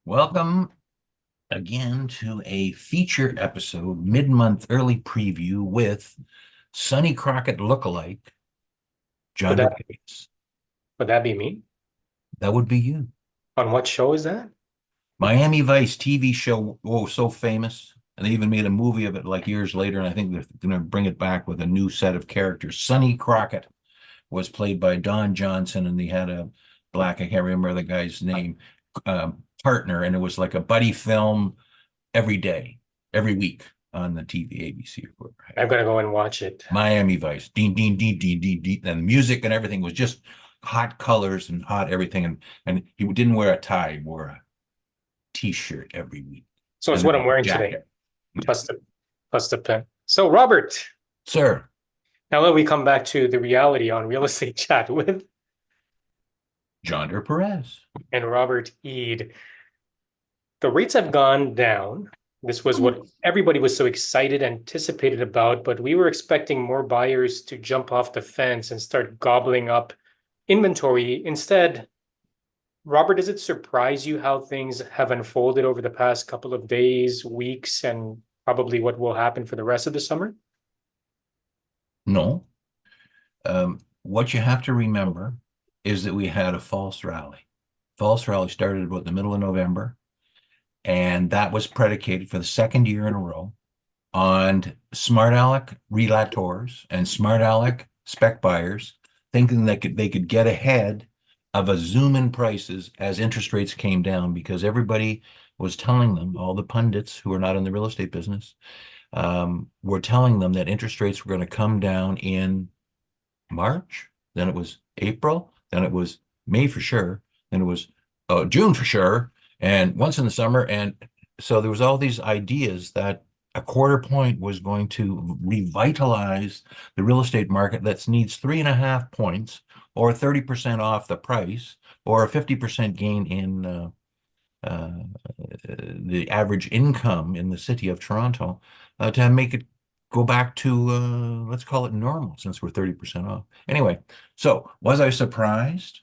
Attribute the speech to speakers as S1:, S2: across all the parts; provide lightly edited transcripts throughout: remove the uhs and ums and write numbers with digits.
S1: Welcome again to a feature episode, mid-month early preview with Sonny Crockett lookalike,
S2: Would
S1: John
S2: that
S1: Pace.
S2: would that be me?
S1: That would be you.
S2: On what show is that?
S1: Miami Vice TV show, oh, so famous. And they even made a movie of it like years later, and I think they're going to bring it back with a new set of characters. Sonny Crockett was played by Don Johnson, and he had a I can't remember the guy's name, partner, and it was like a buddy film every day, every week on the TV, ABC or whatever.
S2: I'm gonna go and watch it.
S1: Miami Vice, ding, ding, ding, ding, ding, ding, and the music and everything was just hot colors and hot everything, and he didn't wear a tie, he wore a T-shirt every week,
S2: So it's
S1: and
S2: what
S1: then
S2: I'm
S1: a
S2: wearing today,
S1: jacket. Yeah,
S2: plus the pen. So Robert,
S1: sir,
S2: now that we come back to the reality on real estate chat with
S1: John Perez.
S2: and Robert Eid. The rates have gone down. This was what everybody was so excited, anticipated about, but we were expecting more buyers to jump off the fence and start gobbling up inventory. Instead, Robert, does it surprise you how things have unfolded over the past couple of days, weeks, and probably what will happen for the rest of the summer?
S1: No, what you have to remember is that we had a false rally. False rally started about the middle of November, and that was predicated for the second year in a row on smart aleck relators and smart aleck spec buyers thinking that they could get ahead of a zoom in prices as interest rates came down because everybody was telling them, all the pundits who are not in the real estate business, were telling them that interest rates were going to come down in March, then it was April, then it was May for sure, then it was June for sure, and once in the summer. And so there was all these ideas that a quarter point was going to revitalize the real estate market that needs 3.5 points or 30% off the price or a 50% gain in uh, the average income in the city of Toronto to make it go back to, let's call it normal since we're 30% off. Anyway, so was I surprised?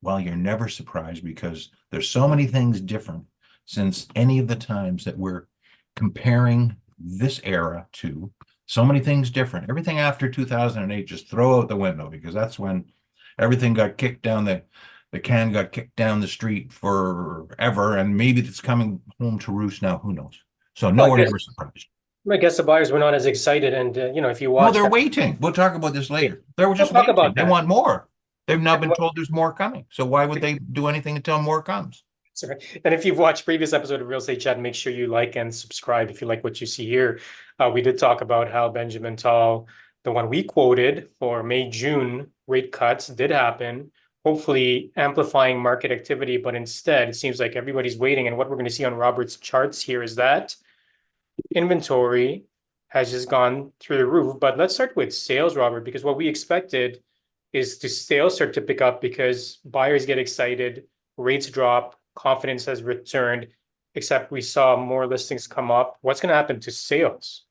S1: Well, you're never surprised because there's so many things different since any of the times that we're comparing this era to. So many things different. Everything after 2008, just throw out the window because that's when everything got kicked down the can got kicked down the street forever, and maybe it's coming home to roost now. Who knows? So no,
S2: Well, I
S1: we're
S2: guess
S1: never surprised.
S2: I guess the buyers were not as excited, and if you
S1: No,
S2: watch
S1: they're
S2: that,
S1: waiting. We'll talk about this
S2: okay,
S1: later. They were
S2: we'll
S1: just
S2: talk
S1: waiting.
S2: about
S1: They
S2: that.
S1: want more. They've now
S2: And
S1: been told there's more coming. So why would they do anything until more comes?
S2: sorry. And if you've watched previous episode of Real Estate Chat, make sure you like and subscribe if you like what you see here. We did talk about how Benjamin Tal, the one we quoted for May, June rate cuts did happen, hopefully amplifying market activity. But instead, it seems like everybody's waiting. And what we're going to see on Robert's charts here is that inventory has just gone through the roof. But let's start with sales, Robert, because what we expected is to sales start to pick up because buyers get excited, rates drop, confidence has returned, except we saw more listings come up. What's going to happen to sales?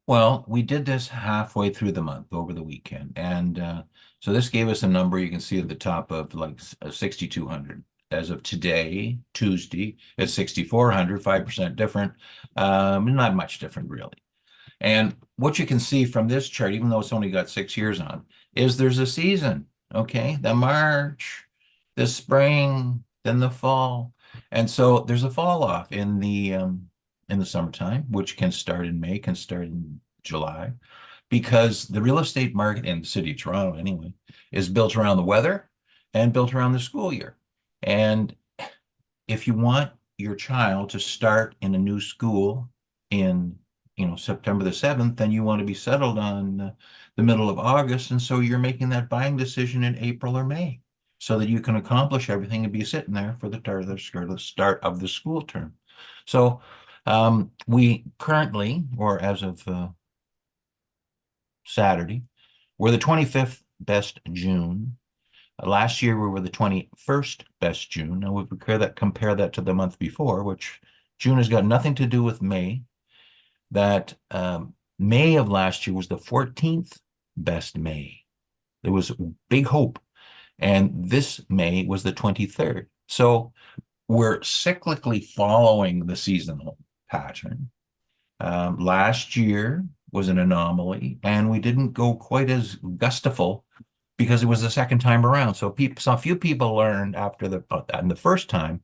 S1: Well, we did this halfway through the month over the weekend. And so this gave us a number you can see at the top of like 6,200. As of today, Tuesday, it's 6,400, 5% different. Not much different, really. And what you can see from this chart, even though it's only got 6 years on, is there's a season, okay? The March, the spring, then the fall. And so there's a fall off in the summertime, which can start in May, can start in July, because the real estate market in the city of Toronto anyway is built around the weather and built around the school year. And if you want your child to start in a new school in September the 7th, then you want to be settled on the middle of August, and so you're making that buying decision in April or May so that you can accomplish everything and be sitting there for the start of the school term. So we currently, or as of Saturday, we're the 25th best June. Last year we were the 21st best June. Now we compare that to the month before, which June has got nothing to do with May. That May of last year was the 14th best May. There was big hope. And this May was the 23rd. So we're cyclically following the seasonal pattern. Last year was an anomaly, and we didn't go quite as gustful because it was the second time around. So few people learned after and the first time,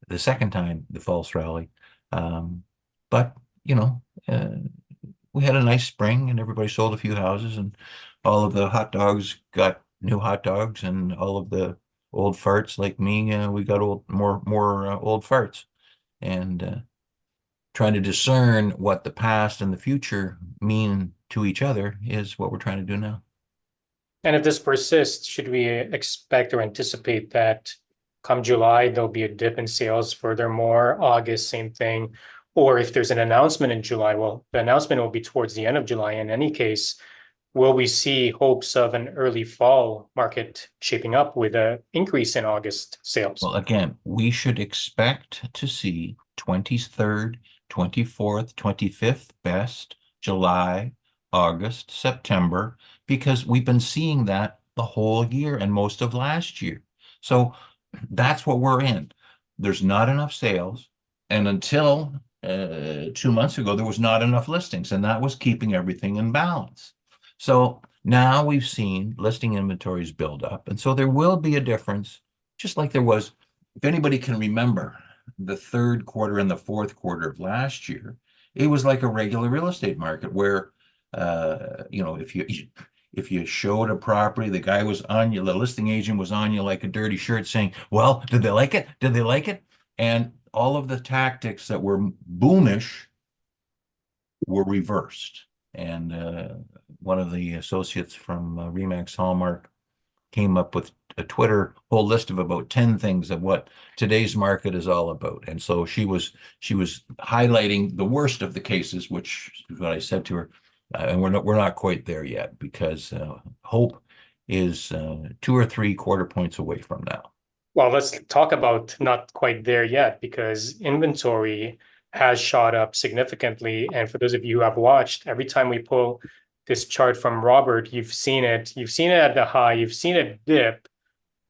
S1: the second time, the false rally. Um, but you know, we had a nice spring, and everybody sold a few houses, and all of the hot dogs got new hot dogs, and all of the old farts like me, we got more old farts, and trying to discern what the past and the future mean to each other is what we're trying to do now.
S2: And if this persists, should we expect or anticipate that come July, there'll be a dip in sales? Furthermore, August, same thing. Or if there's an announcement in July, well, the announcement will be towards the end of July. In any case, will we see hopes of an early fall market shaping up with an increase in August sales?
S1: Well, again, we should expect to see 23rd, 24th, 25th best, July, August, September, because we've been seeing that the whole year and most of last year. So that's what we're in. There's not enough sales. And until 2 months ago, there was not enough listings, and that was keeping everything in balance. So now we've seen listing inventories build up. And so there will be a difference, just like there was, if anybody can remember the third quarter and the fourth quarter of last year, it was like a regular real estate market where, if you showed a property, the guy was on you, the listing agent was on you like a dirty shirt saying, well, did they like it? Did they like it? And all of the tactics that were boomish were reversed. And one of the associates from Remax Hallmark came up with a Twitter whole list of about 10 things of what today's market is all about. And so she was highlighting the worst of the cases, which is what I said to her. And we're not quite there yet because hope is 2 or 3 quarter points away from now.
S2: Well, let's talk about not quite there yet because inventory has shot up significantly. And for those of you who have watched, every time we pull this chart from Robert, you've seen it. You've seen it at the high, you've seen it dip,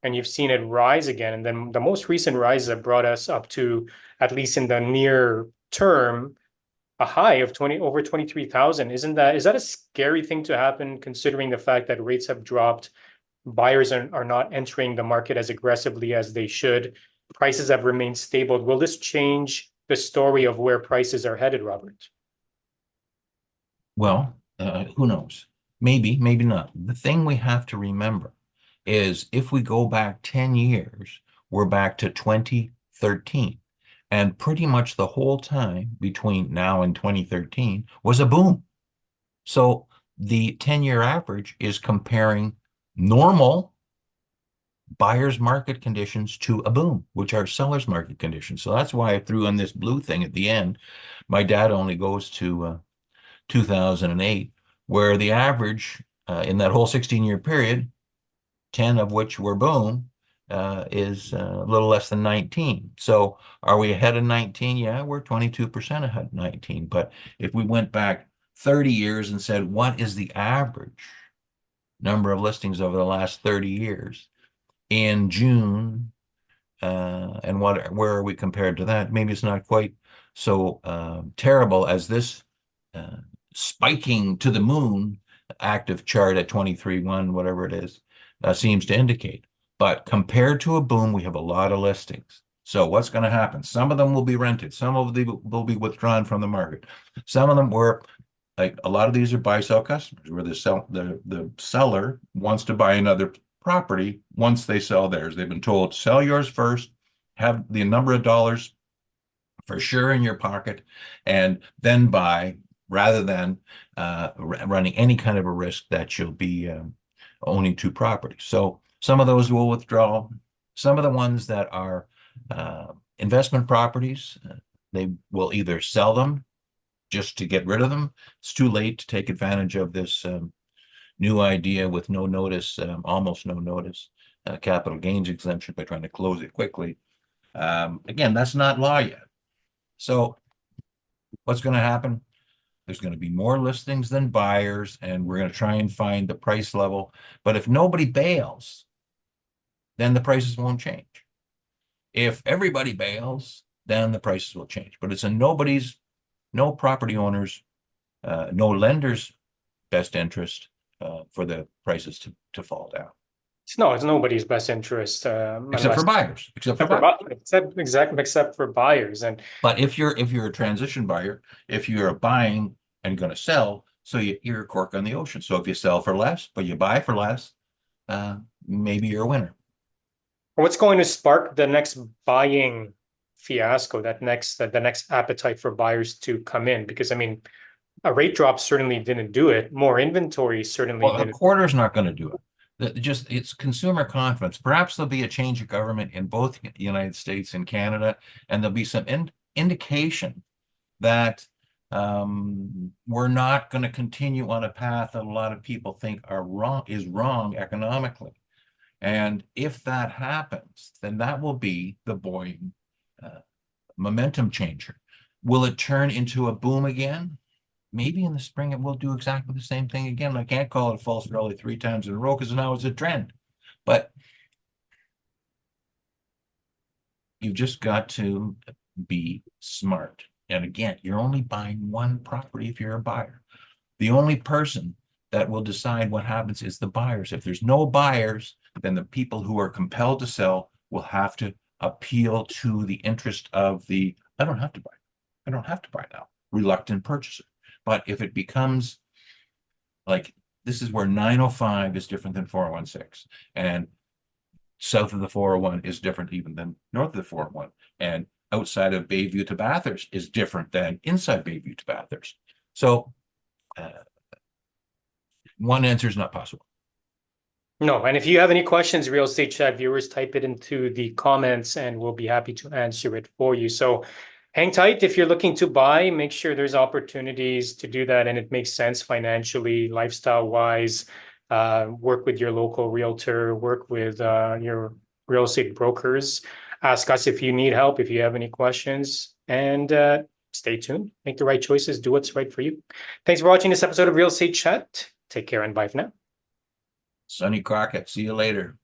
S2: and you've seen it rise again. And then the most recent rises have brought us up to, at least in the near term, a high of 20 over 23,000. Is that a scary thing to happen considering the fact that rates have dropped? Buyers are not entering the market as aggressively as they should. Prices have remained stable. Will this change the story of where prices are headed, Robert?
S1: Well, who knows? Maybe, maybe not. The thing we have to remember is if we go back 10 years, we're back to 2013. And pretty much the whole time between now and 2013 was a boom. So the 10-year average is comparing normal buyer's market conditions to a boom, which are seller's market conditions. So that's why I threw in this blue thing at the end. My dad only goes to 2008, where the average in that whole 16-year period, 10 of which were boom, is a little less than 19. So are we ahead of 19? Yeah, we're 22% ahead of 19. But if we went back 30 years and said, what is the average number of listings over the last 30 years in June, and where are we compared to that? Maybe it's not quite so terrible as this uh, spiking to the moon active chart at 23.1, whatever it is, seems to indicate. But compared to a boom, we have a lot of listings. So what's going to happen? Some of them will be rented. Some of them will be withdrawn from the market. Some of them were, like, a lot of these are buy-sell customers where the seller wants to buy another property once they sell theirs. They've been told, sell yours first, have the number of dollars for sure in your pocket, and then buy, rather than running any kind of a risk that you'll be owning two properties. So some of those will withdraw. Some of the ones that are investment properties, they will either sell them just to get rid of them. It's too late to take advantage of this new idea with no notice, almost no notice, capital gains exemption by trying to close it quickly. Again, that's not law yet. So what's going to happen? There's going to be more listings than buyers, and we're going to try and find the price level. But if nobody bails, then the prices won't change. If everybody bails, then the prices will change. But it's in no property owners, no lender's best interest for the prices to fall down,
S2: It's nobody's best interest,
S1: except for
S2: unless
S1: buyers, except for
S2: except for
S1: buyers.
S2: exactly except for buyers. And
S1: But if you're a transition buyer, if you're buying and going to sell, so you're a cork on the ocean. So if you sell for less, but you buy for less, maybe you're a winner.
S2: what's going to spark the next buying fiasco, the next appetite for buyers to come in? Because I mean, a rate drop certainly didn't do it. More inventory certainly
S1: Well, a
S2: didn't.
S1: quarter's not going to do it. Just it's consumer confidence. Perhaps there'll be a change of government in both the United States and Canada, and there'll be some indication that we're not going to continue on a path that a lot of people think is wrong economically. And if that happens, then that will be the buoyant momentum changer. Will it turn into a boom again? Maybe in the spring it will do exactly the same thing again. I can't call it a false rally 3 times in a row because now it's a trend. But you've just got to be smart. And again, you're only buying one property if you're a buyer. The only person that will decide what happens is the buyers. If there's no buyers, then the people who are compelled to sell will have to appeal to the interest of the, I don't have to buy. I don't have to buy now, reluctant purchaser. But if it becomes like, this is where 905 is different than 416. And south of the 401 is different even than north of the 401. And outside of Bayview to Bathurst is different than inside Bayview to Bathurst. So one answer is not possible.
S2: No, and if you have any questions, Real Estate Chat viewers, type it into the comments and we'll be happy to answer it for you. So hang tight. If you're looking to buy, make sure there's opportunities to do that and it makes sense financially, lifestyle wise. Work with your local realtor, work with your real estate brokers. Ask us if you need help, if you have any questions, and stay tuned. Make the right choices, do what's right for you. Thanks for watching this episode of Real Estate Chat. Take care and bye for now.
S1: Sonny Crockett, see you later.